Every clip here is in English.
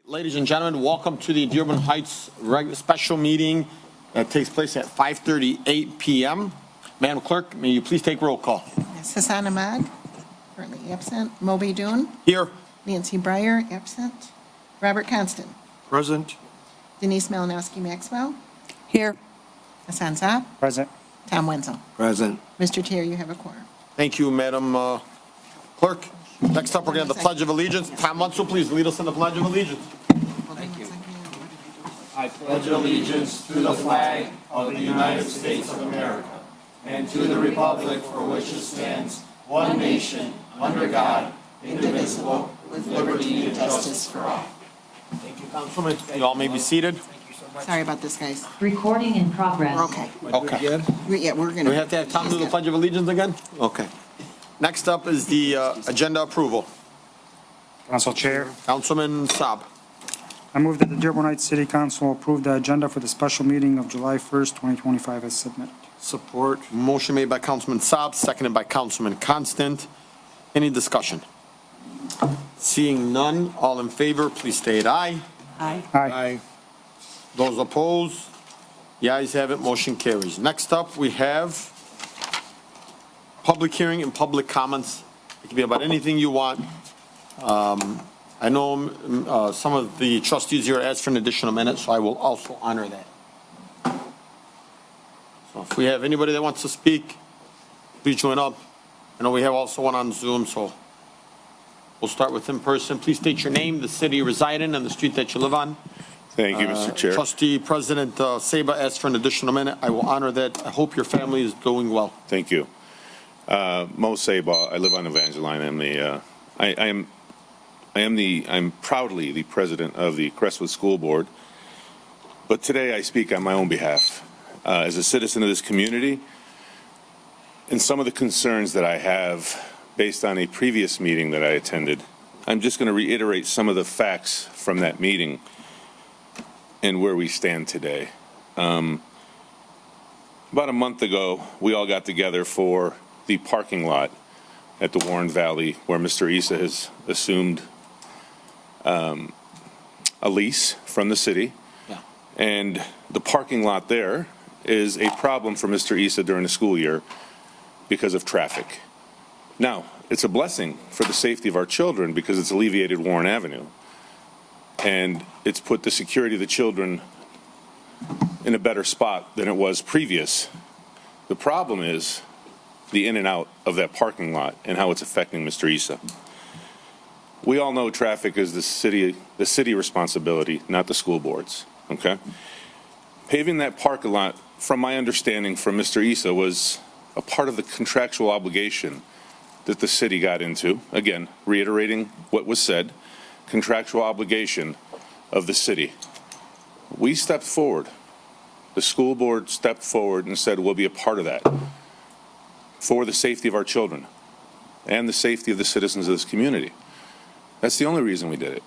Ladies and gentlemen, welcome to the Dearborn Heights special meeting that takes place at 5:38 p.m. Madam Clerk, may you please take roll call? Yes, Hassan Ahmad, currently absent. Moby Doon. Here. Nancy Breyer, absent. Robert Constant. Present. Denise Malinowski Maxwell. Here. Hassan Saab. Present. Tom Wenzel. Present. Mr. Chair, you have a quorum. Thank you, Madam Clerk. Next up, we're going to have the Pledge of Allegiance. Tom Wenzel, please lead us in the Pledge of Allegiance. Thank you. I pledge allegiance to the flag of the United States of America and to the republic for which it stands, one nation, under God, indivisible, with liberty and justice for all. Thank you, Councilman. You all may be seated. Sorry about this, guys. Recording in progress. We're okay. Okay. Yeah, we're Do we gonna. have to have Tom do the Pledge of Allegiance again? Okay. Next up is the agenda approval. Council Chair, Councilman Saab. I move that the Dearborn Heights City Council approve the agenda for the special meeting of July 1st, 2025 as submitted. Support. Motion made by Councilman Saab, seconded by Councilman Constant. Any discussion? Seeing none, all in favor, please state aye. Aye. Aye. Those opposed? The ayes have it, motion carries. Next up, we have public hearing and public comments. It can be about anything you want. I know some of the trustees here asked for an additional minute, so I will also honor that. So if we have anybody that wants to speak, please join up. I know we have also one on Zoom, so we'll start with in person. Please state your name, the city you reside in, and the street that you live on. Thank you, Mr. Chair. Trustee President Saba asked for an additional minute. I will honor that. I hope your family is doing well. Thank you. Mo Saba, I live on Evangeline. I'm proudly the president of the Crestwood School Board, but today I speak on my own behalf as a citizen of this community and some of the concerns that I have based on a previous meeting that I attended. I'm just going to reiterate some of the facts from that meeting and where we stand today. About a month ago, we all got together for the parking lot at the Warren Valley where Mr. Issa has assumed a lease from the city. Yeah. And the parking lot there is a problem for Mr. Issa during the school year because of traffic. Now, it's a blessing for the safety of our children because it's alleviated Warren Avenue. And it's put the security of the children in a better spot than it was previous. The problem is the in and out of that parking lot and how it's affecting Mr. Issa. We all know traffic is the city responsibility, not the school board's, okay? Paving that parking lot, from my understanding from Mr. Issa, was a part of the contractual obligation that the city got into. Again, reiterating what was said, contractual obligation of the city. We stepped forward. The school board stepped forward and said we'll be a part of that for the safety of our children and the safety of the citizens of this community. That's the only reason we did it.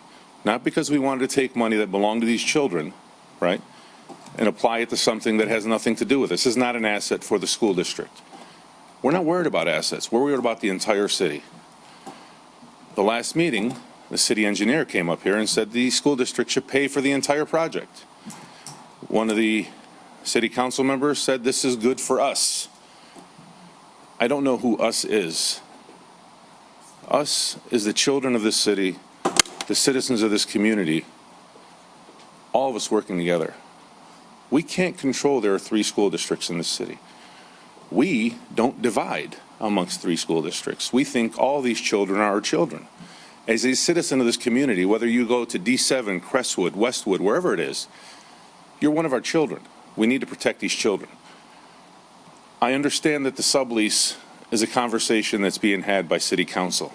Not because we wanted to take money that belonged to these children, right, and apply it to something that has nothing to do with it. This is not an asset for the school district. We're not worried about assets. We're worried about the entire city. The last meeting, the city engineer came up here and said the school district should pay for the entire project. One of the city council members said this is good for us. I don't know who us is. Us is the children of this city, the citizens of this community, all of us working together. We can't control there are 3 school districts in this city. We don't divide amongst 3 school districts. We think all these children are our children. As a citizen of this community, whether you go to D7, Crestwood, Westwood, wherever it is, you're one of our children. We need to protect these children. I understand that the sublease is a conversation that's being had by City Council.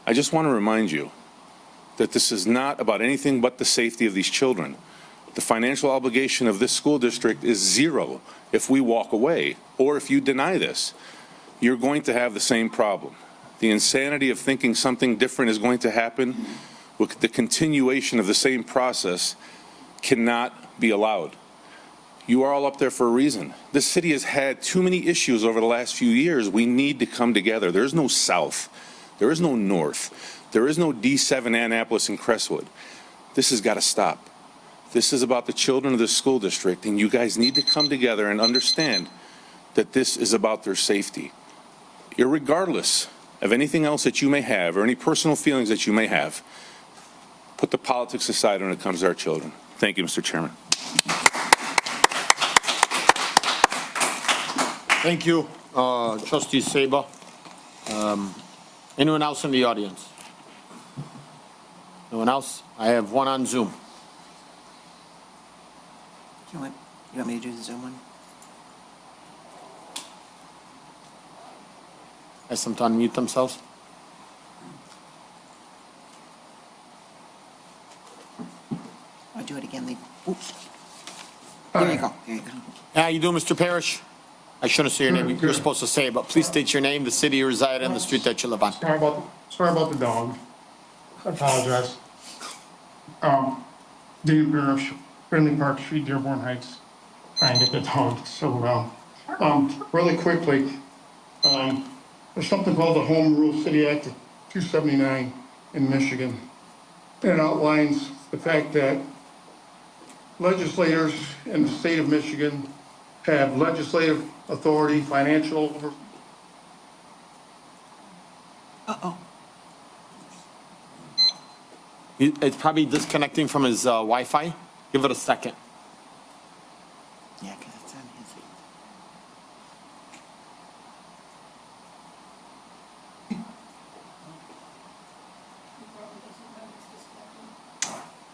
I just want to remind you that this is not about anything but the safety of these children. The financial obligation of this school district is 0 if we walk away, or if you deny this. You're going to have the same problem. The insanity of thinking something different is going to happen with the continuation of the same process cannot be allowed. You are all up there for a reason. This city has had too many issues over the last few years. We need to come together. There is no South. There is no North. There is no D7 Annapolis and Crestwood. This has got to stop. This is about the children of this school district, and you guys need to come together and understand that this is about their safety. Irregardless of anything else that you may have or any personal feelings that you may have, put the politics aside when it comes to our children. Thank you, Mr. Chairman. Thank you, trustee Saba. Anyone else in the audience? No one else? I have one on Zoom. You want me to do the Zoom one? Ask them to unmute themselves. I'll do it again. Oops. There you go. There you go. How you doing, Mr. Parrish? I shouldn't say your name. You're supposed to say it, but please state your name, the city you reside in, the street that you live on. Sorry about the dog. I apologize. Dean Parrish, Friendly Park Street, Dearborn Heights. Trying to get the dog settled down. Really quickly, there's something called the Home Rule City Act of 279 in Michigan. And it outlines the fact that legislators in the state of Michigan have legislative authority, financial Uh-oh. It's probably disconnecting from his Wi-Fi. Give it a second. Yeah, because it's on his.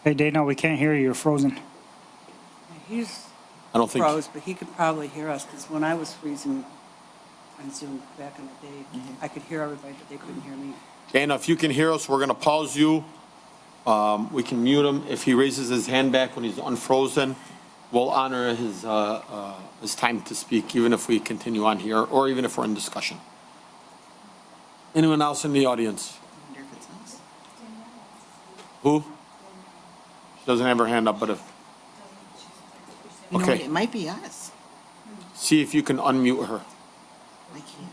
Hey, Dana, we can't hear you. You're frozen. He's I don't think, froze, but he could probably hear us, because when I was freezing on Zoom back in the day, I could hear everybody, but they couldn't hear me. Dana, if you can hear us, we're going to pause you. We can mute him. If he raises his hand back when he's unfrozen, we'll honor his time to speak, even if we continue on here, or even if we're in discussion. Anyone else in the audience? I wonder if it's us. Who? She doesn't have her hand up, but if, You know Okay. what? It might be us. see if you can unmute her. I can't.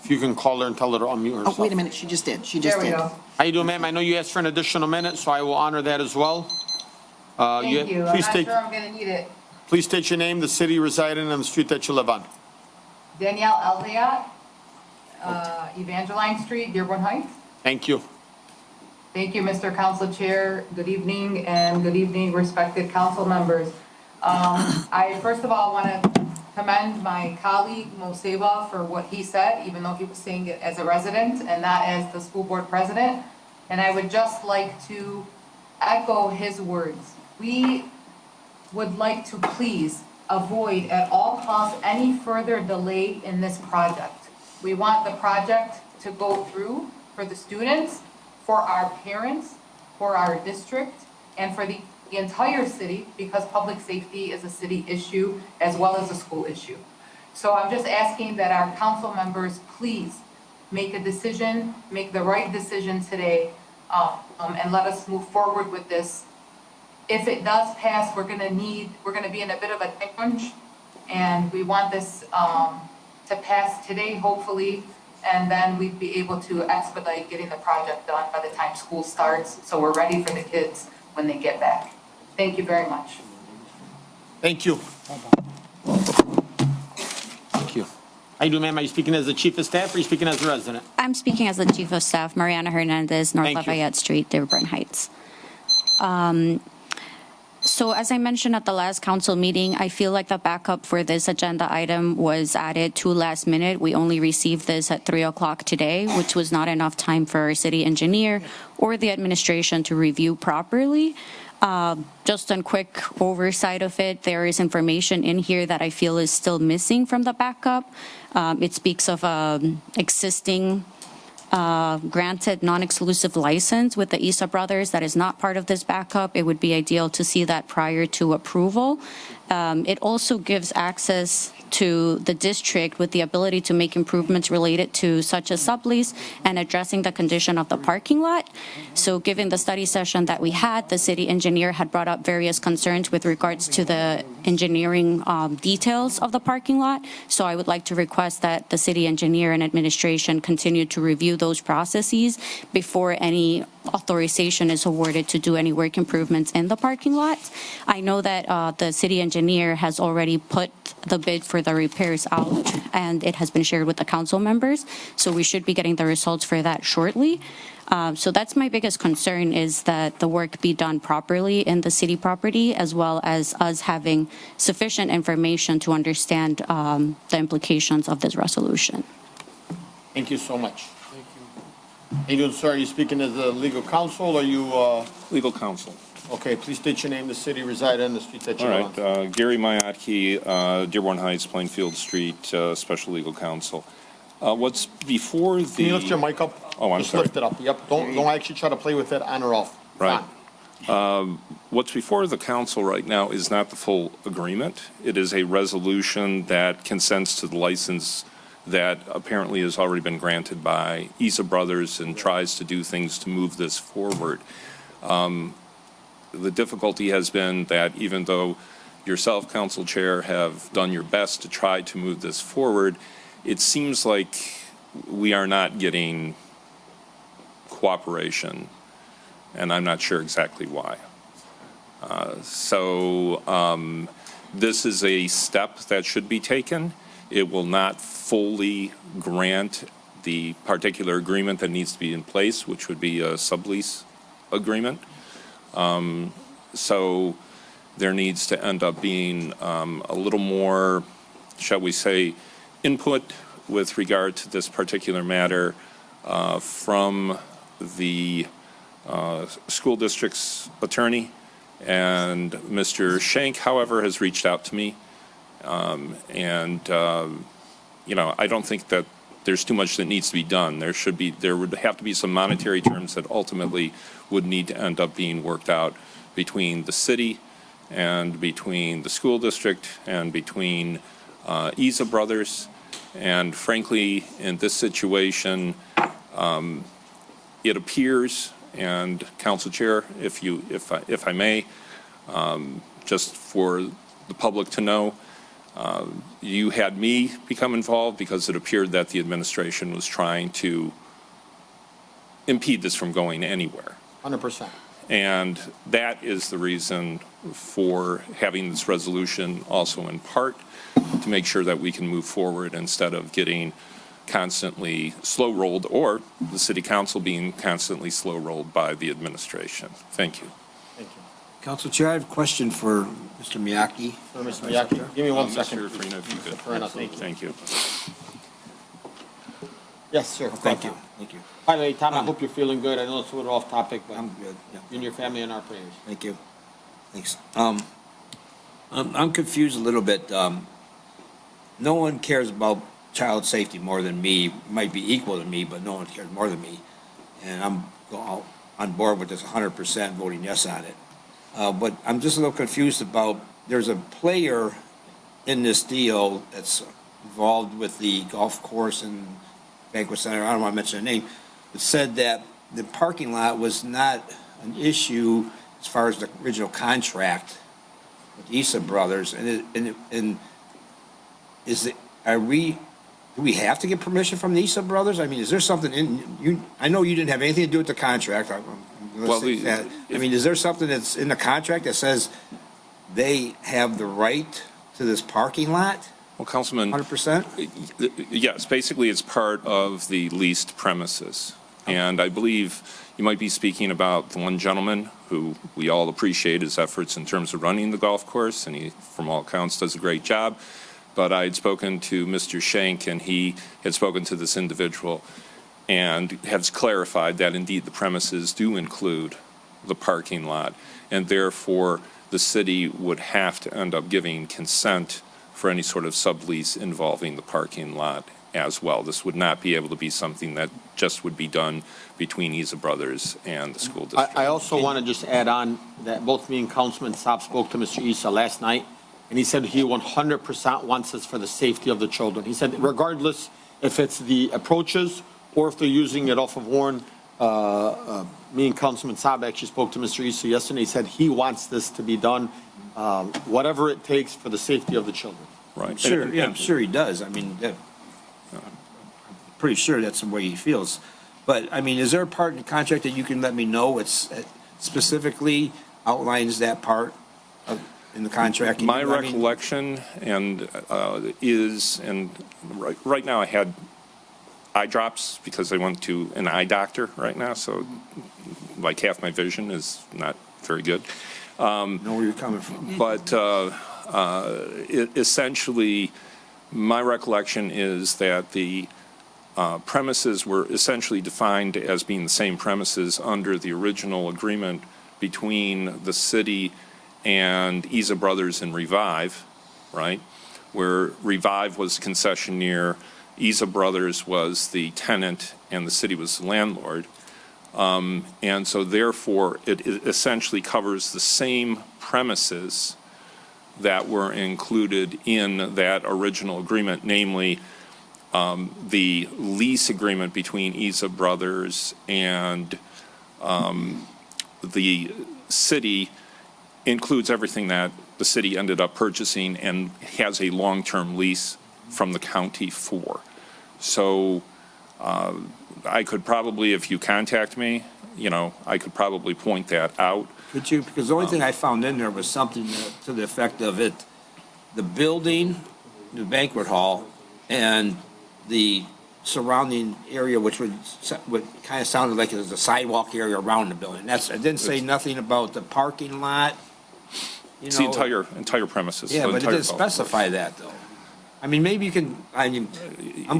If you can call her and tell her to unmute Oh, herself. wait a minute. She just did. She just There we did. go. How you doing, ma'am? I know you asked for an additional minute, so I will honor that as well. Thank you. I'm Please not state, sure I'm gonna need it. please state your name, the city you reside in, and the street that you live on. Danielle Elzayat, Evangeline Street, Dearborn Heights. Thank you. Thank you, Mr. Council Chair. Good evening, and good evening, respected council members. I first of all want to commend my colleague Mo Seba for what he said, even though he was saying it as a resident and not as the school board president. And I would just like to echo his words. We would like to please avoid at all costs any further delay in this project. We want the project to go through for the students, for our parents, for our district, and for the entire city, because public safety is a city issue as well as a school issue. So I'm just asking that our council members please make a decision, make the right decision today, and let us move forward with this. If it does pass, we're gonna be in a bit of a crunch, and we want this to pass today, hopefully, and then we'd be able to expedite getting the project done by the time school starts, so we're ready for the kids when they get back. Thank you very much. Thank you. Thank you. How you doing, ma'am? Are you speaking as the chief of staff or are you speaking as a resident? I'm speaking as the Chief of Staff, Mariana Hernandez, North Thank you. Lafayette Street, Dearborn Heights. So as I mentioned at the last council meeting, I feel like the backup for this agenda item was added too last minute. We only received this at 3 o'clock today, which was not enough time for our city engineer or the administration to review properly. Just a quick oversight of it, there is information in here that I feel is still missing from the backup. It speaks of existing granted non-exclusive license with the Issa brothers that is not part of this backup. It would be ideal to see that prior to approval. It also gives access to the district with the ability to make improvements related to such as sublease and addressing the condition of the parking lot. So given the study session that we had, the city engineer had brought up various concerns with regards to the engineering details of the parking lot. So I would like to request that the city engineer and administration continue to review those processes before any authorization is awarded to do any work improvements in the parking lot. I know that the city engineer has already put the bid for the repairs out, and it has been shared with the council members. So we should be getting the results for that shortly. So that's my biggest concern, is that the work be done properly in the city property, as well as us having sufficient information to understand the implications of this resolution. Thank you so much. Thank you. How you doing, sir? Are you speaking as a legal counsel, or you, Legal counsel. okay, please state your name, the city, reside in, the street that you All live on. right, Gary Mayatki, Dearborn Heights, Plainfield Street, Special Legal Counsel. What's before the... Can you lift your mic up? Oh, I'm Just sorry. lift it up, yep. Don't actually try to play with it on or off. Right. On. What's before the council right now is not the full agreement. It is a resolution that consents to the license that apparently has already been granted by Isa Brothers and tries to do things to move this forward. The difficulty has been that even though yourself, Council Chair, have done your best to try to move this forward, it seems like we are not getting cooperation, and I'm not sure exactly why. This is a step that should be taken. It will not fully grant the particular agreement that needs to be in place, which would be a sublease agreement. So there needs to end up being a little more, shall we say, input with regard to this particular matter from the school district's attorney. And Mr. Shank, however, has reached out to me. I don't think that there's too much that needs to be done. There would have to be some monetary terms that ultimately would need to end up being worked out between the city and between the school district and between Isa Brothers. And frankly, in this situation, it appears, and Council Chair, if I may, just for the public to know, you had me become involved because it appeared that the administration was trying to impede this from going anywhere. 100%. And that is the reason for having this resolution also in part to make sure that we can move forward instead of getting constantly slow-rolled, or the city council being constantly slow-rolled by the administration. Thank you. Thank you. Council Chair, I have a question for Mr. Miyake. Sir, Mr. Miyake, give me 1 second. Mr. Farina, if you could. Farina, thank you. Thank you. Yes, sir. Thank you. Thank you. By the way, Tom, I hope you're feeling good. I know it's a little off topic, but I'm good. Yeah. you and your family in our prayers. Thank you. Thanks. I'm confused a little bit. No one cares about child safety more than me. Might be equal to me, but no one cares more than me. And I'm on board with this 100%, voting yes on it. But I'm just a little confused about, there's a player in this deal that's involved with the golf course and banquet center, I don't want to mention the name, that said that the parking lot was not an issue as far as the original contract with Isa Brothers. And is it, do we have to get permission from the Isa Brothers? I mean, is there something in, I know you didn't have anything to do with the contract. Is there something that's in the contract that says they have the right to this parking lot? Well, Councilman. 100%? Yes, basically it's part of the leased premises. And I believe you might be speaking about the one gentleman who we all appreciate his efforts in terms of running the golf course, and he, from all accounts, does a great job. But I had spoken to Mr. Shank, and he had spoken to this individual and has clarified that indeed the premises do include the parking lot, and therefore the city would have to end up giving consent for any sort of sublease involving the parking lot as well. This would not be able to be something that just would be done between Isa Brothers and the school district. I also want to just add on that both me and Councilman Saab spoke to Mr. Issa last night, and he said he 100% wants this for the safety of the children. He said regardless if it's the approaches or if they're using it off of Warren, me and Councilman Saab actually spoke to Mr. Issa yesterday. He said he wants this to be done, whatever it takes for the safety of the children. Right. Sure, yeah, I'm sure he does. I mean, I'm pretty sure that's the way he feels. But, I mean, is there a part in the contract that you can let me know it specifically outlines that part in the contract? My recollection is, and right now I had eye drops because I went to an eye doctor right now, so like half my vision is not very good. Know where you're coming from. But essentially, my recollection is that the premises were essentially defined as being the same premises under the original agreement between the city and Isa Brothers and Revive, right? Where Revive was concessionaire, Isa Brothers was the tenant, and the city was the landlord. And so therefore, it essentially covers the same premises that were included in that original agreement, namely the lease agreement between Isa Brothers and the city includes everything that the city ended up purchasing and has a long-term lease from the county for. So I could probably, if you contact me, I could probably point that out. Could you, because the only thing I found in there was something to the effect of it, the building, the banquet hall, and the surrounding area, which would kind of sounded like it was a sidewalk area around the building. It didn't say nothing about the parking lot. It's the entire premises. Yeah, the but it entire didn't specify that, though. I mean, maybe you can, I'm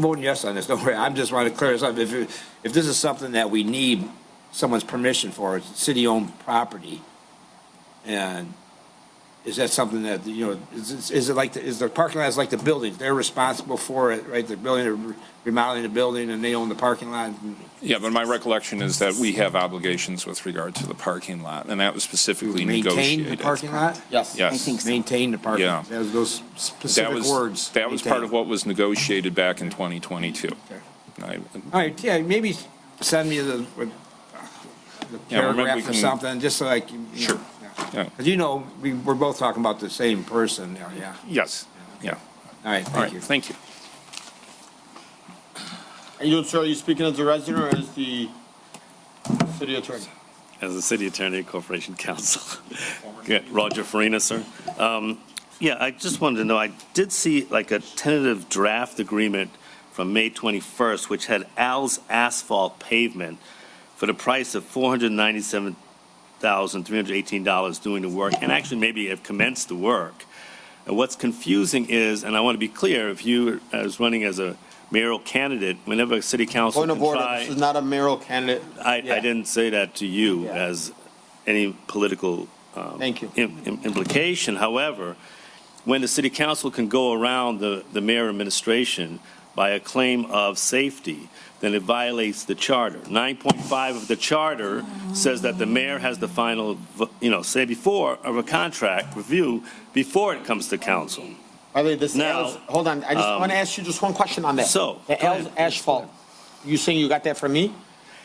voting yes on this, don't worry, I'm just want to clear this up. If this is something that we need someone's permission for, it's city-owned property, and is that something that, is it like, is the parking lot like the buildings? They're responsible for it, right? The building, remodeling the building, and they own the parking lot? Yeah, but my recollection is that we have obligations with regard to the parking lot, and that was specifically negotiated. Maintain the parking lot? Yes. I think so. Maintain the parking lot. Yeah. Those specific words. That was part of what was negotiated back in 2022. All right, yeah, maybe send me the paragraph or something, just so I can. Sure. Yeah. Because we're both talking about the same person, yeah. Yes, yeah. All right, thank you. Thank you. Sir, are you speaking as a resident or as the city attorney? As the city attorney, Corporation Counsel. Yeah, Roger Farina, sir. Yeah, I just wanted to know, I did see like a tentative draft agreement from May 21st, which had Al's Asphalt Pavement for the price of $497,318 doing the work, and actually maybe have commenced the work. And what's confusing is, and I want to be clear, if you as running as a mayoral candidate, whenever a city council Point of order, this is not a mayoral candidate. I didn't say that to you as any political Thank you. implication. However, when the city council can go around the mayor administration by a claim of safety, then it violates the charter. 9.5 of the charter says that the mayor has the final, say before of a contract review before it comes to council. By the way, this Now, hold on, I just want to ask you just one question on that. So, The go Al's ahead. asphalt, you saying you got that from me?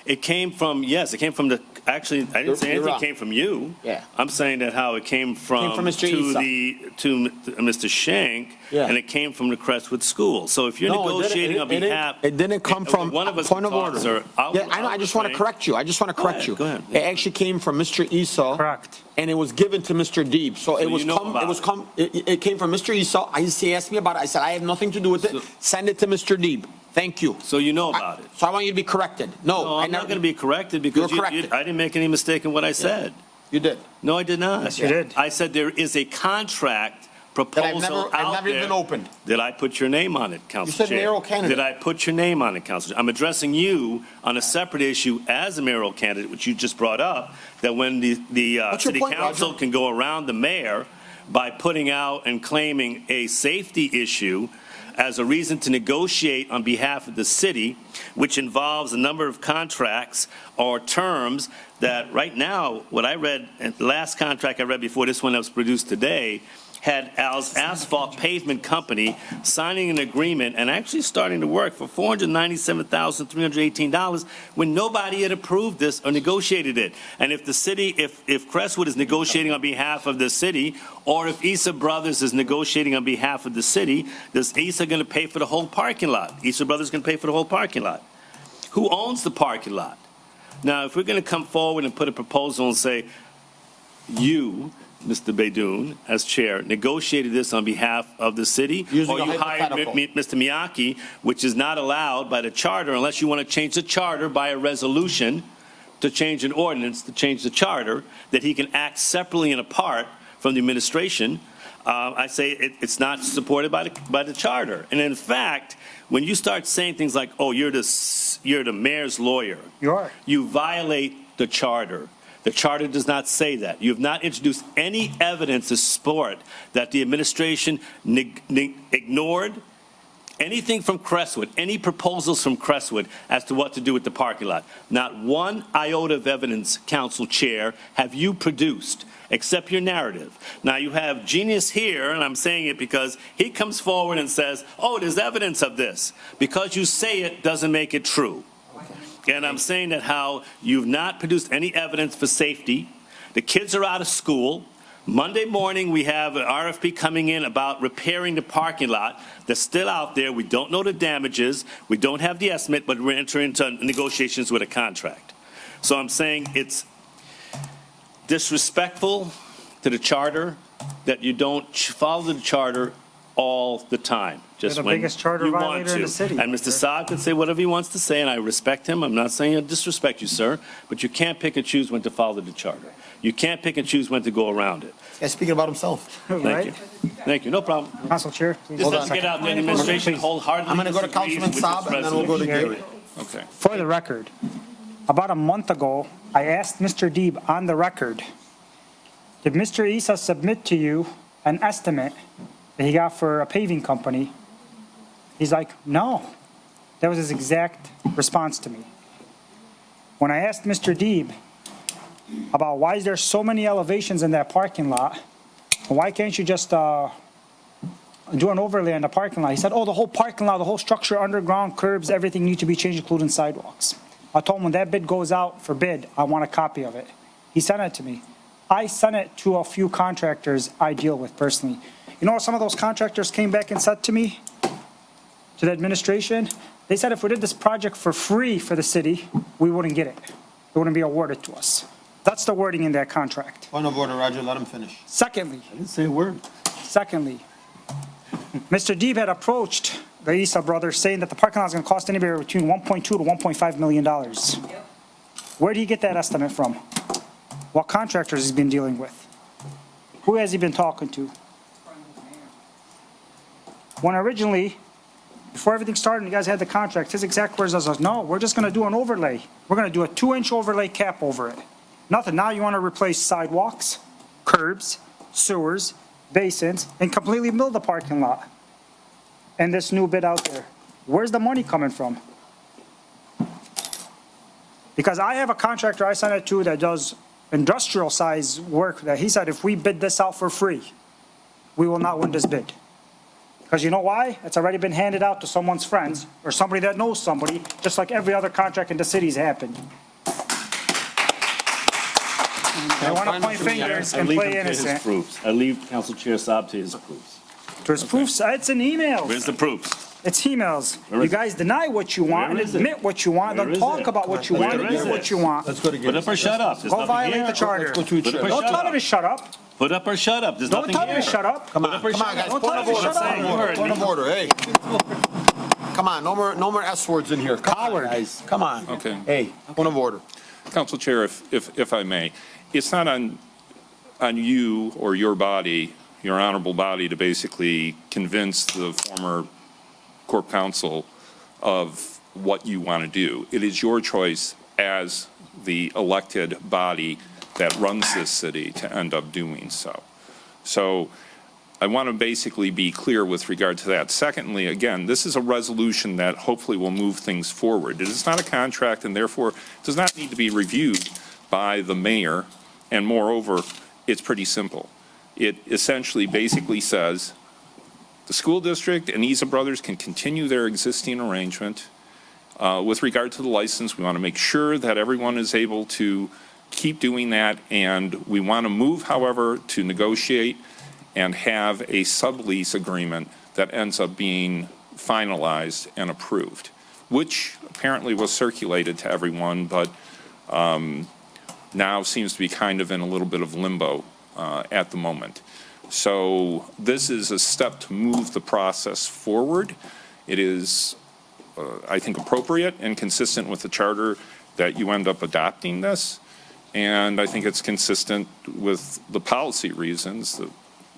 It came from, yes, it came from actually, I didn't say You're anything wrong. came from you. Yeah. I'm saying that how it came from Mr. to Mr. Shank, Yeah. and it came from the Crestwood School. So if you're No, negotiating on behalf. It didn't come from, One of us point of can talk, order. sir. Yeah, I know, I just want to correct you. Go ahead. It actually came from Mr. Issa. Correct. And it was given to Mr. Deeb. So it was you know about it came from Mr. Issa. He asked me about it. I said, I have nothing to do with it. Send it to Mr. Deeb. Thank you. So you know about it. So I want you to be corrected. No, I'm not going to be corrected because You're corrected. I didn't make any mistake in what I said. You did. No, I did not. Yes, you did. I said there is a contract That proposal I've out never there. even opened. Did I put your name on it, Council Chair? You said mayoral candidate. Did I put your name on it, Council Chair? I'm addressing you on a separate issue as a mayoral candidate, which you just brought up, that when the What's your city point, council Roger? can go around the mayor by putting out and claiming a safety issue as a reason to negotiate on behalf of the city, which involves a number of contracts or terms that right now, what I read, and the last contract I read before this one that was produced today, had Al's Asphalt Pavement Company signing an agreement and actually starting to work for $497,318 when nobody had approved this or negotiated it. And if the city, if Crestwood is negotiating on behalf of the city, or if Issa Brothers is negotiating on behalf of the city, is Issa going to pay for the whole parking lot? Issa Brothers going to pay for the whole parking lot. Who owns the parking lot? Now, if we're going to come forward and put a proposal and say, you, Mr. Baidoon, as chair, negotiated this on behalf of the city, Using or a you hired hypothetical. Mr. Miyake, which is not allowed by the charter unless you want to change the charter by a resolution to change an ordinance, to change the charter, that he can act separately and apart from the administration. I say it's not supported by the charter. And in fact, when you start saying things like, oh, you're the mayor's lawyer, you violate the charter. The charter does not say that. You have not introduced any evidence to support that the administration ignored anything from Crestwood, any proposals from Crestwood as to what to do with the parking lot. Not one iota of evidence, Council Chair, have you produced, except your narrative. Now, you have Genius here, and I'm saying it because he comes forward and says, oh, there's evidence of this. Because you say it doesn't make it true. And I'm saying that how you've not produced any evidence for safety. The kids are out of school. Monday morning, we have an RFP coming in about repairing the parking lot that's still out there. We don't know the damages. We don't have the estimate, but we're entering into negotiations with a contract. So I'm saying it's disrespectful to the charter that you don't follow the charter all the time. Just You're the when biggest charter you want violator in to. the city. And Mr. Saab can say whatever he wants to say, and I respect him. I'm not saying I disrespect you, sir, but you can't pick and choose when to follow the charter. You can't pick and choose when to go around it. He's speaking about himself. Thank you. Thank you. No problem. Council Chair, please. This doesn't get out there. The administration wholeheartedly I'm going to go to disagrees Councilman with Saab, this and then we'll go to resolution. Gary. Okay. For the record, about a month ago, I asked Mr. Deeb on the record, did Mr. Issa submit to you an estimate that he got for a paving company? He's like, no. That was his exact response to me. When I asked Mr. Deeb about why is there so many elevations in that parking lot, and why can't you just do an overlay on the parking lot? He said, oh, the whole parking lot, the whole structure, underground, curbs, everything needs to be changed, including sidewalks. I told him when that bid goes out for bid, I want a copy of it. He sent it to me. I sent it to a few contractors I deal with personally. You know what some of those contractors came back and said to me, to the administration? They said if we did this project for free for the city, we wouldn't get it. It wouldn't be awarded to us. That's the wording in that contract. Point of order, Roger, let him finish. Secondly, I didn't say a word. Mr. Deeb had approached the Issa brothers saying that the parking lot is going to cost anywhere between $1.2 to $1.5 million. Where did he get that estimate from? What contractors he's been dealing with? Who has he been talking to? When originally, before everything started, you guys had the contract, his exact words was, no, we're just going to do an overlay. We're going to do a 2-inch overlay cap over it. Nothing. Now you want to replace sidewalks, curbs, sewers, basins, and completely build the parking lot. And this new bid out there. Where's the money coming from? Because I have a contractor I sent it to that does industrial size work that he said if we bid this out for free, we will not win this bid. Because you know why? It's already been handed out to someone's friends or somebody that knows somebody, just like every other contract in the city's happened. I want to point fingers and play innocent. I leave Council Chair Saab to his proofs. There's proofs. It's in emails. Where's the proofs? It's emails. Where You is it? guys deny what you want and Where is it? admit what you want. Where Don't is talk it? about what you Where want and is do it? what you want. Let's go to Gary. Put up or shut up. There's Go nothing violate here. the charter. Let's go to each Put up or Don't shut tell me up. to shut up. Put up or shut up. There's Don't nothing tell me here. to shut up. Come on, Put up or guys, shut point up. of order. Shut up. Point of order, hey. Come on, no more S words in here. Coward. Guys, come on. Okay. Hey, point of order. Council Chair, if I may, it's not on you or your body, your honorable body, to basically convince the former Corp Council of what you want to do. It is your choice as the elected body that runs this city to end up doing so. So I want to basically be clear with regard to that. Secondly, again, this is a resolution that hopefully will move things forward. It is not a contract and therefore does not need to be reviewed by the mayor. And moreover, it's pretty simple. It essentially basically says the school district and Isa Brothers can continue their existing arrangement. With regard to the license, we want to make sure that everyone is able to keep doing that, and we want to move, however, to negotiate and have a sublease agreement that ends up being finalized and approved, which apparently was circulated to everyone, but now seems to be kind of in a little bit of limbo at the moment. So this is a step to move the process forward. It is, I think, appropriate and consistent with the charter that you end up adopting this. And I think it's consistent with the policy reasons, that,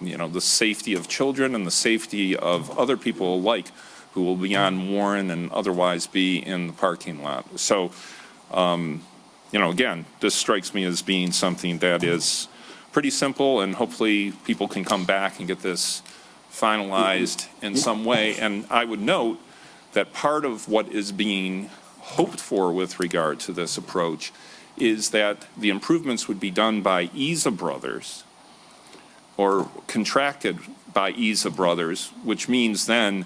you know, the safety of children and the safety of other people alike who will be on Warren and otherwise be in the parking lot. So, you know, again, this strikes me as being something that is pretty simple, and hopefully people can come back and get this finalized in some way. And I would note that part of what is being hoped for with regard to this approach is that the improvements would be done by Isa Brothers or contracted by Isa Brothers, which means then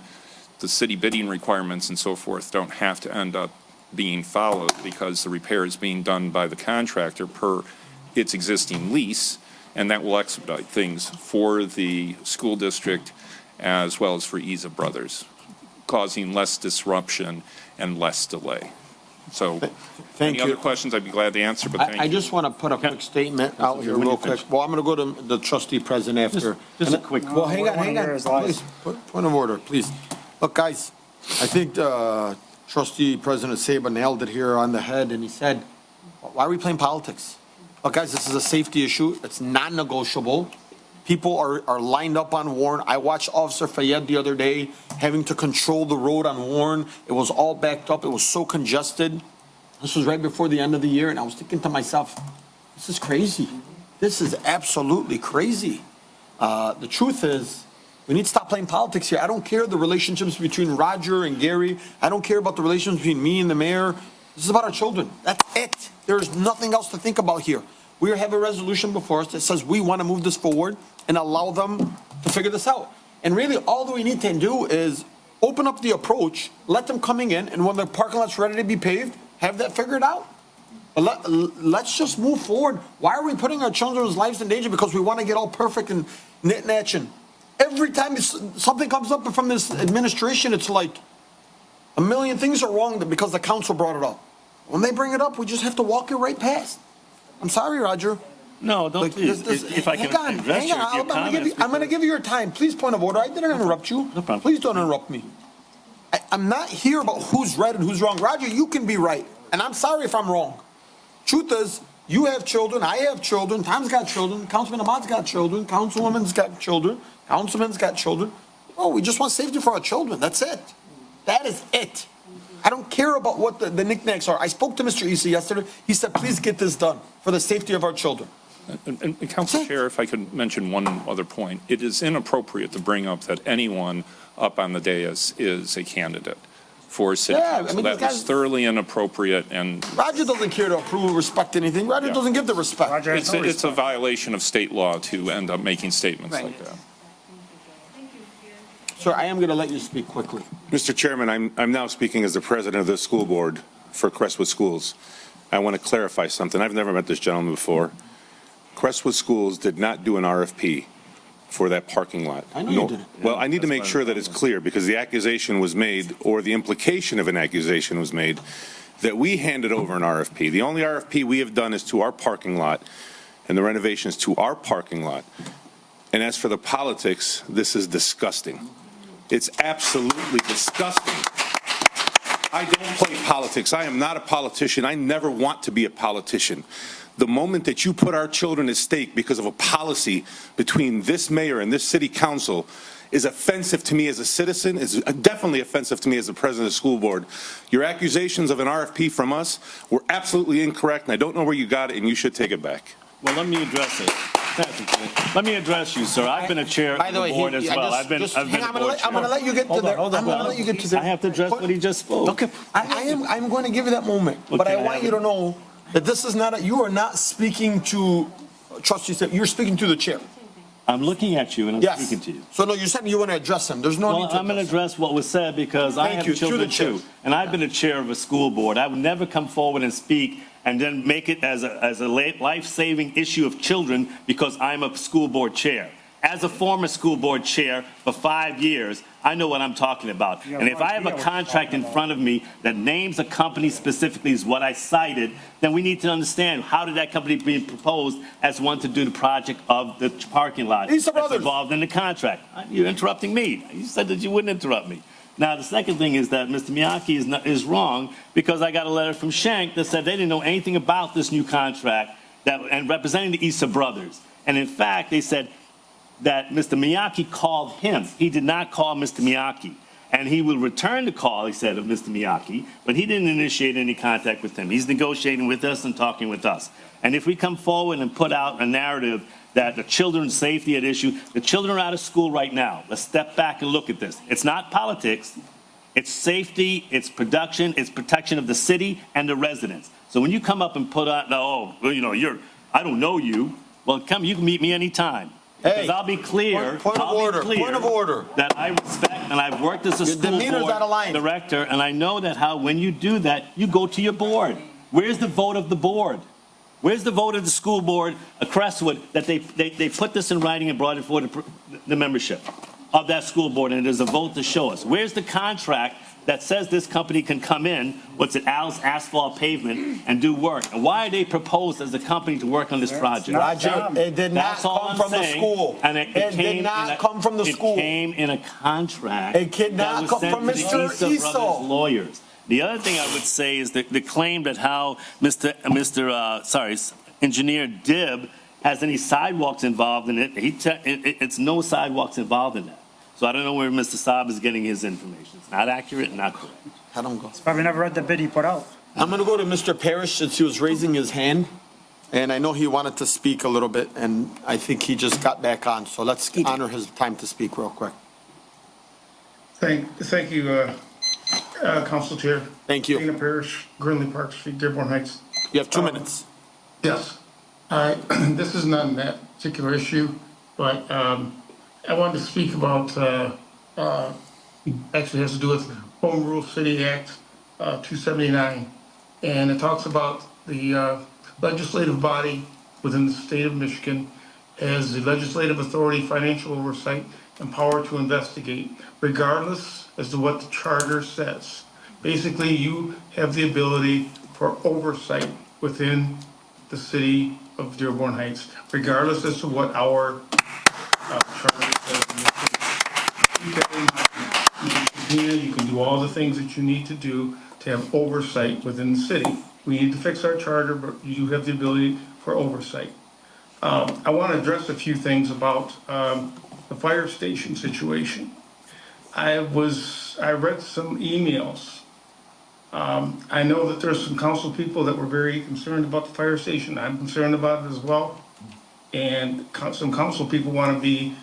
the city bidding requirements and so forth don't have to end up being followed because the repair is being done by the contractor per its existing lease, and that will expedite things for the school district as well as for Isa Brothers, causing less disruption and less delay. So, Thank any you. other questions, I'd be glad to answer, but thank you. I just want to put a quick statement out here real quick. Well, I'm going to go to the trustee president after. Just a quick. Well, hang on, Here's live. please, point of order, please. Look, guys, I think trustee President Saba nailed it here on the head, and he said, why are we playing politics? Look, guys, this is a safety issue. It's non-negotiable. People are lined up on Warren. I watched Officer Fayed the other day having to control the road on Warren. It was all backed up. It was so congested. This was right before the end of the year, and I was thinking to myself, this is crazy. This is absolutely crazy. The truth is, we need to stop playing politics here. I don't care the relationships between Roger and Gary. I don't care about the relations between me and the mayor. This is about our children. That's it. There's nothing else to think about here. We have a resolution before us that says we want to move this forward and allow them to figure this out. And really, all that we need to do is open up the approach, let them coming in, and when the parking lot's ready to be paved, have that figured out. But let's just move forward. Why are we putting our children's lives in danger because we want to get all perfect and knit-natching? Every time something comes up from this administration, it's like a million things are wrong because the council brought it up. When they bring it up, we just have to walk it right past. I'm sorry, Roger. No, don't please. If I can address your comments. I'm going to give you your time. Please, point of order. I didn't interrupt you. No problem. Please don't interrupt me. I'm not here about who's right and who's wrong. Roger, you can be right. And I'm sorry if I'm wrong. Truth is, you have children. I have children. Tom's got children. Councilman Ahmad's got children. Councilwoman's got children. Councilman's got children. Oh, we just want safety for our children. That's it. That is it. I don't care about what the knickknacks are. I spoke to Mr. Issa yesterday. He said, please get this done for the safety of our children. And Council Chair, if I could mention one other point, it is inappropriate to bring up that anyone up on the dais is a candidate for city council. That was thoroughly inappropriate, and Roger doesn't care to approve or respect anything. Roger doesn't give the respect. Roger has no it's a respect. violation of state law to end up making statements like that. Sir, I am going to let you speak quickly. Mr. Chairman, I'm now speaking as the president of the school board for Crestwood Schools. I want to clarify something. I've never met this gentleman before. Crestwood Schools did not do an RFP for that parking lot. I know you didn't. Well, I need to make sure that it's clear, because the accusation was made, or the implication of an accusation was made, that we handed over an RFP. The only RFP we have done is to our parking lot and the renovations to our parking lot. And as for the politics, this is disgusting. It's absolutely disgusting. I don't play politics. I am not a politician. I never want to be a politician. The moment that you put our children at stake because of a policy between this mayor and this city council is offensive to me as a citizen, is definitely offensive to me as the president of the school board. Your accusations of an RFP from us were absolutely incorrect, and I don't know where you got it, and you should take it back. Well, let me address it. Let me address you, sir. I've been a chair of the board as well. I've been a board chair. I'm going to let you get to there. I'm going to let you get to there. I have to address what he just spoke. Okay. I'm going to give you that moment, but I want you to know that this is not, you are not speaking to trustee, you're speaking to the chair. I'm looking at you and I'm Yes. speaking to you. So no, you said you want to address him. There's no Well, need to. I'm going to address what was said because I Thank have you. Through children the chair. too. And I've been a chair of a school board. I would never come forward and speak and then make it as a life-saving issue of children because I'm a school board chair. As a former school board chair for 5 years, I know what I'm talking about. And if I have a contract in front of me that names a company specifically is what I cited, then we need to understand how did that company be proposed as one to do the project of the parking lot that's involved in the contract. You're interrupting me. You said that you wouldn't interrupt me. Now, the second thing is that Mr. Miyake is wrong because I got a letter from Schenck that said they didn't know anything about this new contract and representing the Issa brothers. And in fact, they said that Mr. Miyake called him. He did not call Mr. Miyake. And he will return the call, he said, of Mr. Miyake, but he didn't initiate any contact with him. He's negotiating with us and talking with us. And if we come forward and put out a narrative that the children's safety at issue, the children are out of school right now. Let's step back and look at this. It's not politics. It's safety, it's production, it's protection of the city and the residents. So when you come up and put out, I don't know you. Well, you can meet me anytime. Because I'll be clear. Point of order. That I respect, and I've worked as a school board director, and I know that when you do that, you go to your board. Where's the vote of the board? Where's the vote of the school board, Crestwood, that they put this in writing and brought it for the membership of that school board, and there's a vote to show us? Where's the contract that says this company can come in, Al's Asphalt Pavement, and do work? And why are they proposed as a company to work on this project? Roger, it did not come from the school. And it did not come from the school. It came in a contract. It did not come from Mr. Issa. Lawyers. The other thing I would say is the claim that how Engineer Dibb has any sidewalks involved in it. It's no sidewalks involved in that. So I don't know where Mr. Saab is getting his information. It's not accurate, not correct. I don't go. Probably never read the bid he put out. I'm going to go to Mr. Parrish since he was raising his hand. And I know he wanted to speak a little bit, and I think he just got back on. So let's honor his time to speak real quick. Thank you, Council Chair. Thank you. Dana Parrish, Grinley Park Street, Dearborn Heights. You have 2 minutes. Yes. This is not that particular issue, but I wanted to speak about, actually has to do with Home Rule City Act 279. And it talks about the legislative body within the state of Michigan has the legislative authority, financial oversight, and power to investigate, regardless as to what the charter says. Basically, you have the ability for oversight within the city of Dearborn Heights, regardless as to what our charter says. You can do all the things that you need to do to have oversight within the city. We need to fix our charter, but you have the ability for oversight. I want to address a few things about the fire station situation. I read some emails. I know that there's some council people that were very concerned about the fire station. I'm concerned about it as well. And some council people want to be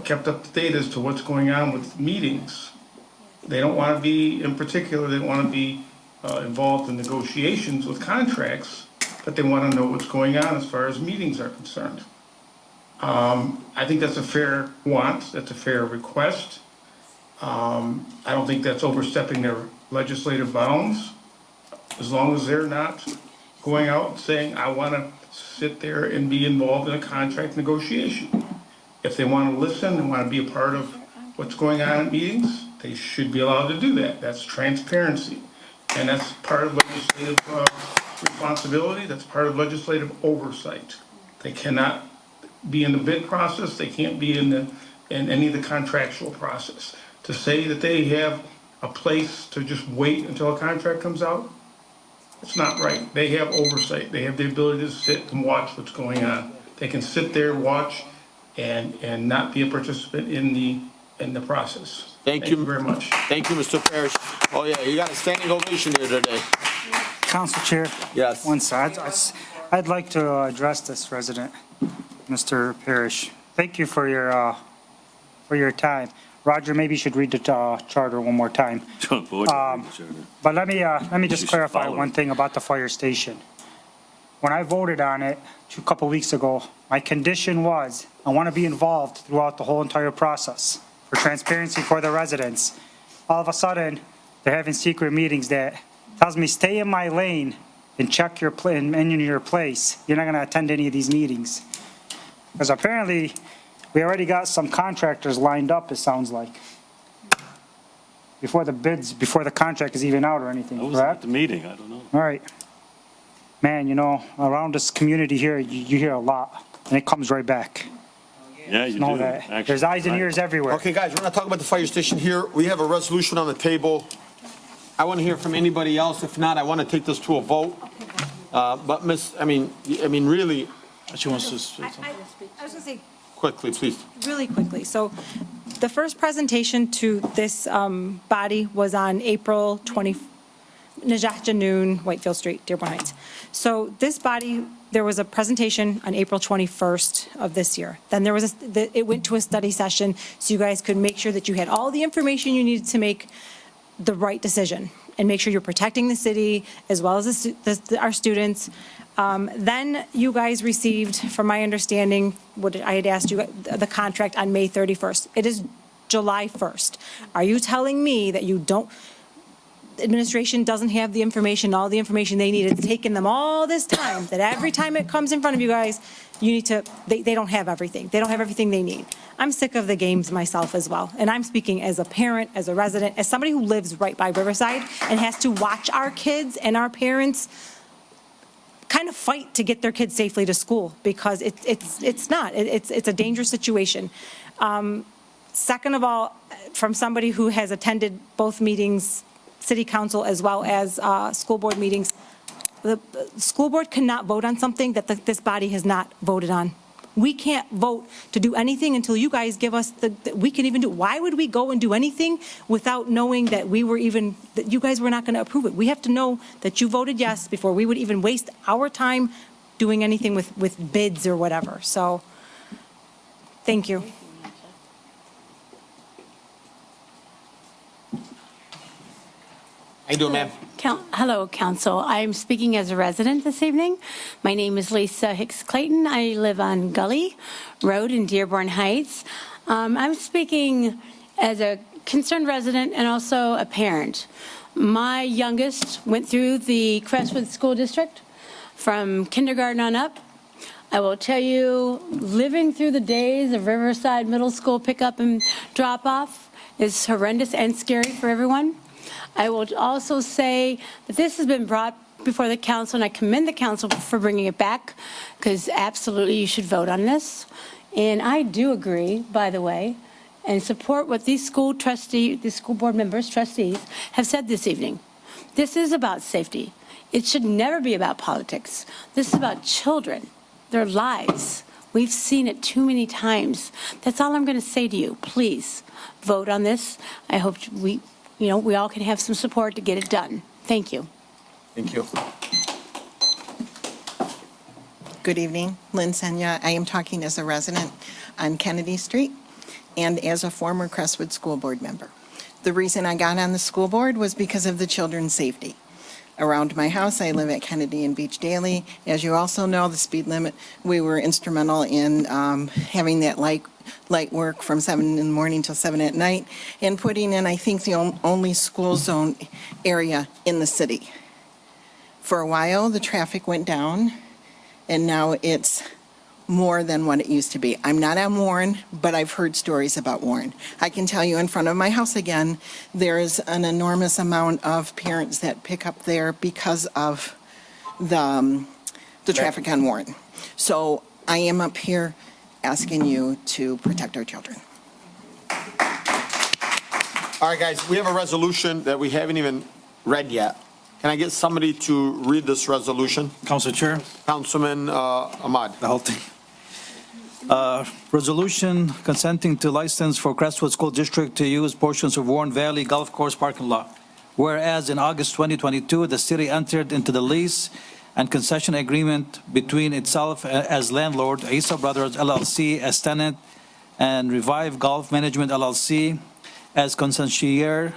kept up to date as to what's going on with meetings. They don't want to be, in particular, they don't want to be involved in negotiations with contracts, but they want to know what's going on as far as meetings are concerned. I think that's a fair want, that's a fair request. I don't think that's overstepping their legislative bounds, as long as they're not going out and saying, I want to sit there and be involved in a contract negotiation. If they want to listen and want to be a part of what's going on in meetings, they should be allowed to do that. That's transparency. And that's part of legislative responsibility. That's part of legislative oversight. They cannot be in the bid process. They can't be in any of the contractual process. To say that they have a place to just wait until a contract comes out, it's not right. They have oversight. They have the ability to sit and watch what's going on. They can sit there, watch, and not be a participant in the process. Thank you very much. Thank you, Mr. Parrish. Oh, yeah, you got a standing ovation here today. Council Chair. Yes. One side. I'd like to address this resident, Mr. Parrish. Thank you for your time. Roger, maybe you should read the charter one more time. But let me just clarify one thing about the fire station. when I voted on it a couple weeks ago, my condition was, I want to be involved throughout the whole entire process for transparency for the residents. All of a sudden, they're having secret meetings that tells me, stay in my lane and check your and in your place. You're not going to attend any of these meetings. Because apparently, we already got some contractors lined up, it sounds like. Before the contract is even out or anything, I wasn't at correct? the meeting, I don't know. All right. Man, you know, around this community here, you hear a lot, and it comes right back. Yeah, you Know do. that. actually. There's eyes and Right. ears everywhere. Okay, guys, we're not talking about the fire station here. We have a resolution on the table. I want to hear from anybody else. If not, I want to take this to a vote. But really, She wants to say something. I was going to say, quickly, please. really quickly, so the first presentation to this body was on April 20, Najah Janoon, Whitefield Street, Dearborn Heights. So this body, there was a presentation on April 21st of this year. Then there was it went to a study session, so you guys could make sure that you had all the information you needed to make the right decision and make sure you're protecting the city as well as our students. Then you guys received, from my understanding, what I had asked you, the contract on May 31st. It is July 1st. Are you telling me that you don't, administration doesn't have the information, all the information they need? It's taken them all this time, that every time it comes in front of you guys, you need to, they don't have everything. They don't have everything they need. I'm sick of the games myself as well. And I'm speaking as a parent, as a resident, as somebody who lives right by Riverside and has to watch our kids and our parents kind of fight to get their kids safely to school, because it's a dangerous situation. Second of all, from somebody who has attended both meetings, city council as well as school board meetings, the school board cannot vote on something that this body has not voted on. We can't vote to do anything until you guys give us we can even do. Why would we go and do anything without knowing that that you guys were not going to approve it? We have to know that you voted yes before we would even waste our time doing anything with bids or whatever. So, thank you. How you doing, ma'am? Hello, Council. I'm speaking as a resident this evening. My name is Lisa Hicks Clayton. I live on Gully Road in Dearborn Heights. I'm speaking as a concerned resident and also a parent. My youngest went through the Crestwood School District from kindergarten on up. I will tell you, living through the days of Riverside Middle School pickup and drop-off is horrendous and scary for everyone. I will also say that this has been brought before the council, and I commend the council for bringing it back, because absolutely you should vote on this. And I do agree, by the way, and support what these school board members, trustees, have said this evening. This is about safety. It should never be about politics. This is about children, their lives. We've seen it too many times. That's all I'm going to say to you. Please vote on this. I hope we all can have some support to get it done. Thank you. Thank you. Good evening, Lynn Senya. I am talking as a resident on Kennedy Street and as a former Crestwood School Board member. The reason I got on the school board was because of the children's safety. Around my house, I live at Kennedy and Beach Daily. As you also know, the speed limit, we were instrumental in having that light work from 7 in the morning till 7 at night, and putting in, I think, the only school zone area in the city. For a while, the traffic went down, and now it's more than what it used to be. I'm not on Warren, but I've heard stories about Warren. I can tell you in front of my house again, there is an enormous amount of parents that pick up there because of the traffic on Warren. So I am up here asking you to protect our children. All right, guys, we have a resolution that we haven't even read yet. Can I get somebody to read this resolution? Council Chair, Councilman Ahmad. the whole thing. Resolution consenting to license for Crestwood School District to use portions of Warren Valley Golf Course parking lot. Whereas in August 2022, the city entered into the lease and concession agreement between itself as landlord, Isa Brothers LLC as tenant, and Revive Golf Management LLC as concessionaire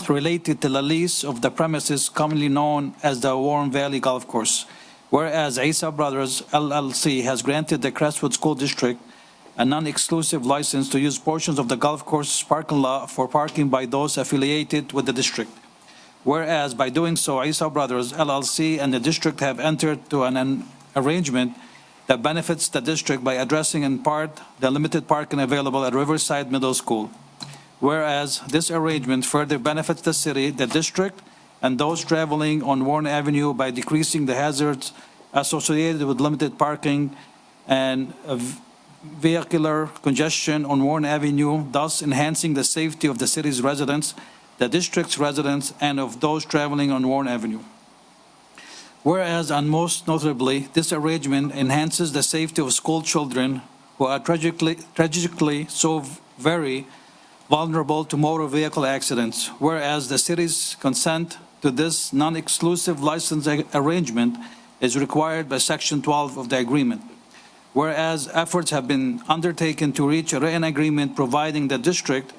related to the lease of the premises commonly known as the Warren Valley Golf Course. Whereas Asa Brothers LLC has granted the Crestwood School District a non-exclusive license to use portions of the golf course parking lot for parking by those affiliated with the district. Whereas by doing so, Asa Brothers LLC and the district have entered to an arrangement that benefits the district by addressing in part the limited parking available at Riverside Middle School. Whereas this arrangement further benefits the city, the district, and those traveling on Warren Avenue by decreasing the hazards associated with limited parking and vehicular congestion on Warren Avenue, thus enhancing the safety of the city's residents, the district's residents, and of those traveling on Warren Avenue. Whereas, and most notably, this arrangement enhances the safety of school children who are tragically so very vulnerable to motor vehicle accidents. Whereas the city's consent to this non-exclusive license arrangement is required by Section 12 of the agreement. Whereas efforts have been undertaken to reach a written agreement providing the district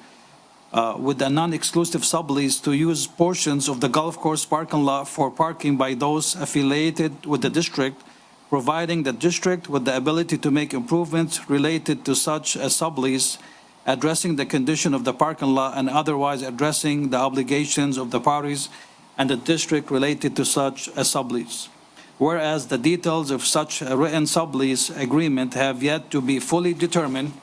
with a non-exclusive sublease to use portions of the golf course parking lot for parking by those affiliated with the district, providing the district with the ability to make improvements related to such a sublease, addressing the condition of the parking lot and otherwise addressing the obligations of the parties and the district related to such a sublease. Whereas the details of such a written sublease agreement have yet to be fully determined,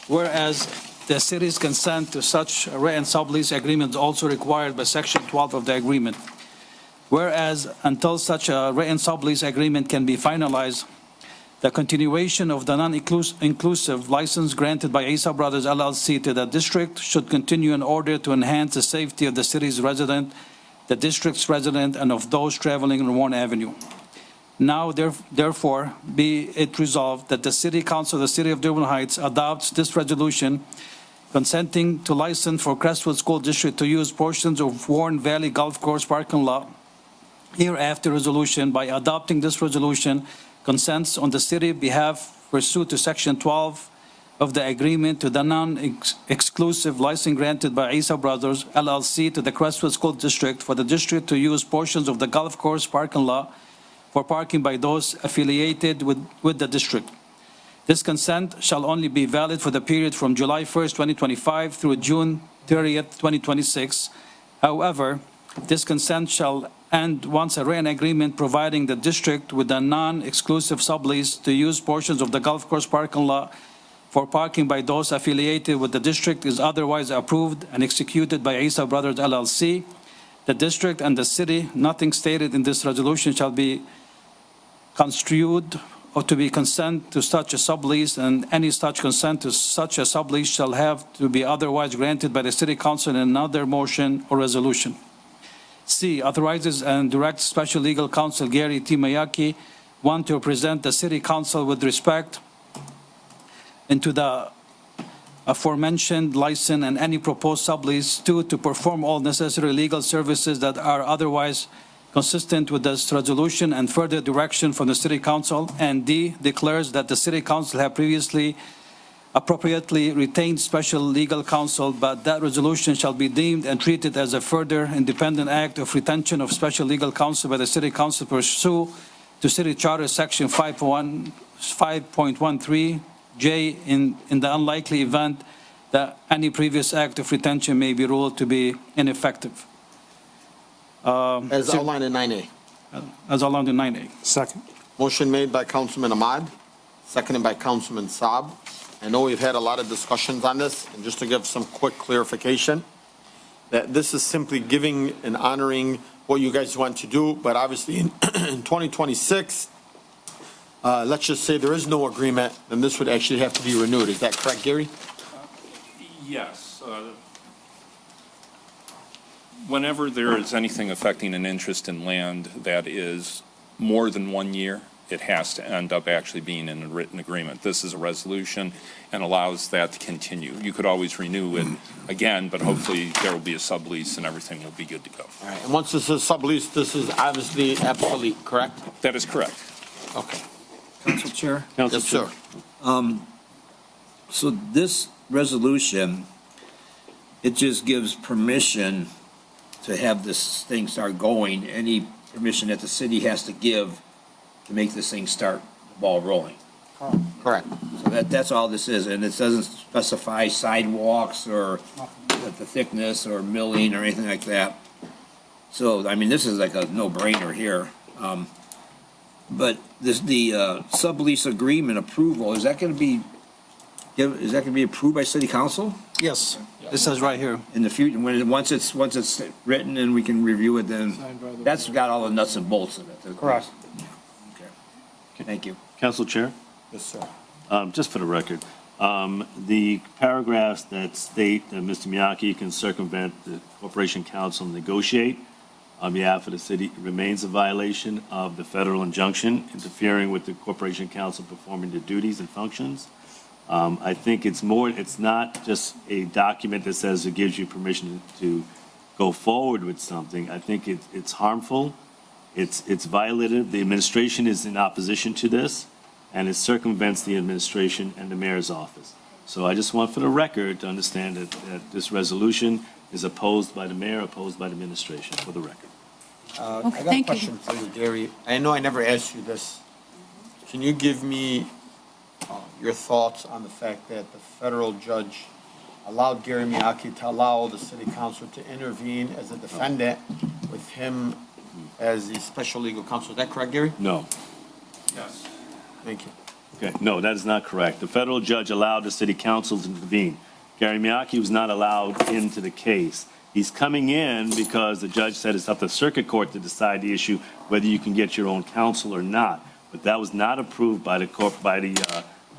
whereas the city's consent to such a written sublease agreement is also required by Section 12 of the agreement. Whereas until such a written sublease agreement can be finalized, the continuation of the non-inclusive license granted by Asa Brothers LLC to the district should continue in order to enhance the safety of the city's resident, the district's resident, and of those traveling on Warren Avenue. Now, therefore, be it resolved that the City Council of the City of Dearborn Heights adopts this resolution consenting to license for Crestwood School District to use portions of Warren Valley Golf Course parking lot. Hereafter resolution, by adopting this resolution, consents on the city behalf pursuant to Section 12 of the agreement to the non-exclusive license granted by Asa Brothers LLC to the Crestwood School District for the district to use portions of the golf course parking lot for parking by those affiliated with the district. This consent shall only be valid for the period from July 1st, 2025 through June 30th, 2026. However, this consent shall end once a written agreement providing the district with a non-exclusive sublease to use portions of the golf course parking lot for parking by those affiliated with the district is otherwise approved and executed by Asa Brothers LLC. The district and the city, nothing stated in this resolution shall be construed or to be consent to such a sublease, and any such consent to such a sublease shall have to be otherwise granted by the City Council in another motion or resolution. C, authorizes and directs Special Legal Counsel Gary T. Mayaki, one, to present the City Council with respect into the aforementioned license and any proposed sublease. Two, to perform all necessary legal services that are otherwise consistent with this resolution and further direction from the City Council. And D, declares that the City Council have previously appropriately retained special legal counsel, but that resolution shall be deemed and treated as a further independent act of retention of special legal counsel by the City Council pursuant to City Charter Section 5.13J in the unlikely event that any previous act of retention may be ruled to be ineffective. As outlined in 9A. As outlined in 9A. Second. Motion made by Councilman Ahmad, seconded by Councilman Saab. I know we've had a lot of discussions on this, and just to give some quick clarification, that this is simply giving and honoring what you guys want to do, but obviously in 2026, let's just say there is no agreement, then this would actually have to be renewed. Is that correct, Gary? Yes. Whenever there is anything affecting an interest in land that is more than 1 year, it has to end up actually being in a written agreement. This is a resolution and allows that to continue. You could always renew it again, but hopefully there will be a sublease and everything will be good to go. All right, and once this is sublease, this is obviously obsolete, correct? That is correct. Okay. Council Chair? Yes, sir. So this resolution, it just gives permission to have this thing start going. Any permission that the city has to give to make this thing start the ball rolling. Correct. So that's all this is, and it doesn't specify sidewalks or the thickness or milling or anything like that. So, I mean, this is like a no-brainer here. But the sublease agreement approval, is that gonna be approved by city council? Yes, it says right here. In the future, once it's written and we can review it, then that's got all the nuts and bolts of it. Correct. Okay. Thank you. Council Chair? Yes, sir. Just for the record, the paragraphs that state that Mr. Miyake can circumvent the Corporation Council and negotiate on behalf of the city remains a violation of the federal injunction interfering with the Corporation Council performing their duties and functions. I think it's not just a document that says it gives you permission to go forward with something. I think it's harmful. It's violative. The administration is in opposition to this, and it circumvents the administration and the mayor's office. So I just want for the record to understand that this resolution is opposed by the mayor, opposed by the administration, for the record. I got a question for you, Gary. I know I never asked you this. Can you give me your thoughts on the fact that the federal judge allowed Gary Miyake to allow the city council to intervene as a defendant with him as the special legal counsel? Is that correct, Gary? No. Yes. Thank you. Okay, no, that is not correct. The federal judge allowed the city council to intervene. Gary Miyake was not allowed into the case. He's coming in because the judge said it's up to the circuit court to decide the issue, whether you can get your own counsel or not. But that was not approved by the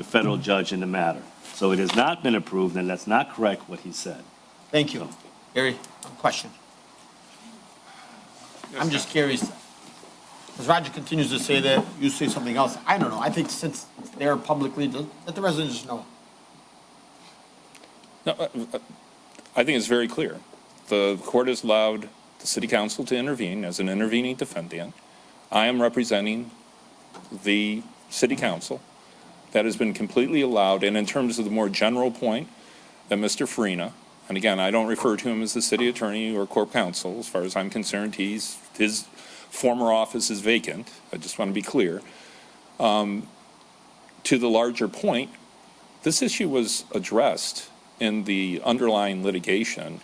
federal judge in the matter. So it has not been approved, and that's not correct what he said. Thank you. Gary, question. I'm just curious, as Roger continues to say that, you say something else. I don't know. I think since it's there publicly, let the residents just know. No, I think it's very clear. The court has allowed the city council to intervene as an intervening defendant. I am representing the city council. That has been completely allowed. And in terms of the more general point that Mr. Farina, and again, I don't refer to him as the city attorney or corp counsel. As far as I'm concerned, his former office is vacant. I just want to be clear. To the larger point, this issue was addressed in the underlying litigation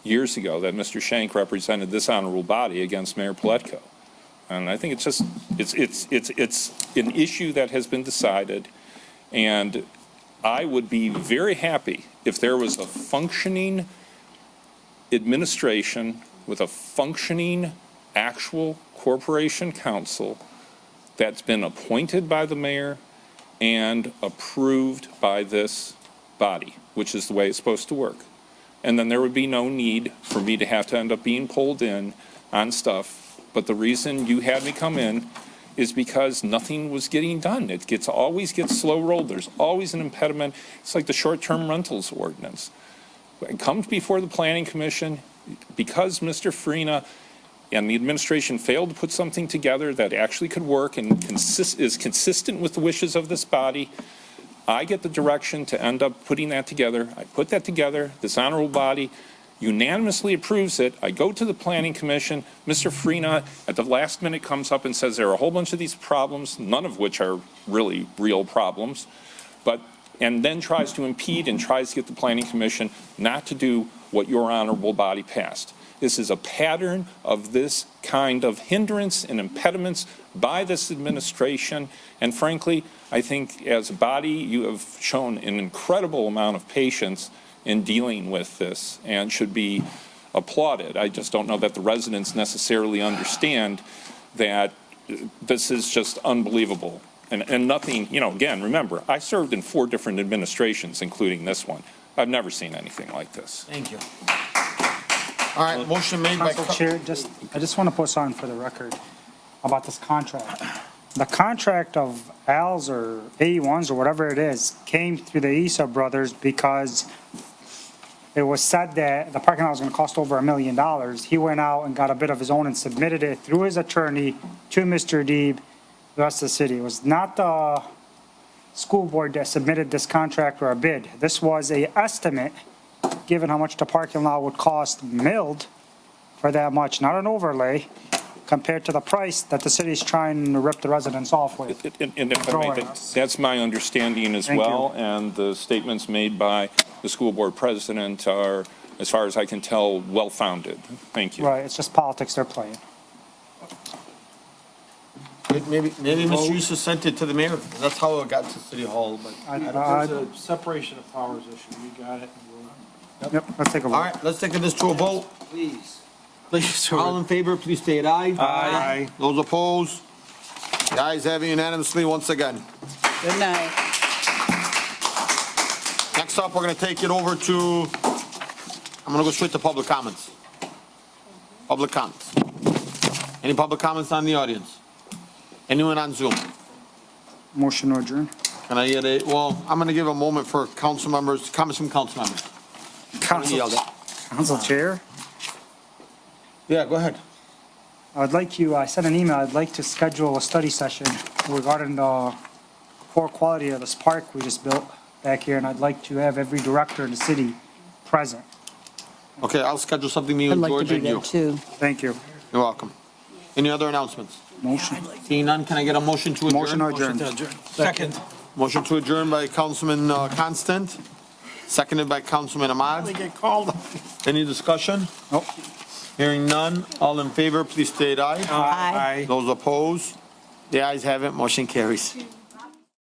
years ago that Mr. Shank represented this honorable body against Mayor Pletko. And I think it's an issue that has been decided. And I would be very happy if there was a functioning administration with a functioning actual corporation council that's been appointed by the mayor and approved by this body, which is the way it's supposed to work. And then there would be no need for me to have to end up being pulled in on stuff. But the reason you had me come in is because nothing was getting done. It always gets slow rolled. There's always an impediment. It's like the short-term rentals ordinance. It comes before the planning commission because Mr. Farina and the administration failed to put something together that actually could work and is consistent with the wishes of this body. I get the direction to end up putting that together. I put that together. This honorable body unanimously approves it. I go to the planning commission. Mr. Farina at the last minute comes up and says there are a whole bunch of these problems, none of which are really real problems, and then tries to impede and tries to get the planning commission not to do what your honorable body passed. This is a pattern of this kind of hindrance and impediments by this administration. And frankly, I think as a body, you have shown an incredible amount of patience in dealing with this and should be applauded. I just don't know that the residents necessarily understand that this is just unbelievable. And nothing, again, remember, I served in 4 different administrations, including this one. I've never seen anything like this. Thank you. All right, motion made by... Council Chair, I just want to put something for the record about this contract. The contract of Al's or A1's or whatever it is came through the Issa brothers because it was said that the parking lot was going to cost over $1 million. He went out and got a bit of his own and submitted it through his attorney to Mr. Deeb, the rest of the city. It was not the school board that submitted this contract or a bid. This was a estimate, given how much the parking lot would cost milled for that much, not an overlay. compared to the price that the city's trying to rip the residents off with. And if I may, that's my understanding as Thank well, and the statements made by the school board president are, as far as I can tell, well-founded. Thank you. Right, it's just politics they're playing. Maybe Mr. Issa sent it to the mayor. That's how it got to City Hall, but. There's a separation of powers issue. You got it. Yep, let's take a vote. All right, let's take this to a vote. Please. All in favor, please state aye. Aye. Those opposed? The ayes have it unanimously once again. Good night. Next up, we're gonna take it over to, I'm gonna go straight to public comments. Public comments. Any public comments on the audience? Anyone on Zoom? Motion to adjourn. Can I get I'm gonna give a moment for council members, comments from council members. Council Chair, Yeah, go ahead. I sent an email, I'd like to schedule a study session regarding the poor quality of this park we just built back here, and I'd like to have every director in the city present. Okay, I'll schedule something, me and George and you. too. Thank you. You're welcome. Any other announcements? Motion. Seeing none, can I get a motion to adjourn? Motion to adjourn. Second. Motion to adjourn by Councilman Constant, seconded by Councilman Ahmad. Get called. Any discussion? Nope. Hearing none, all in favor, please state aye. Aye. Those opposed? The ayes have it, motion carries.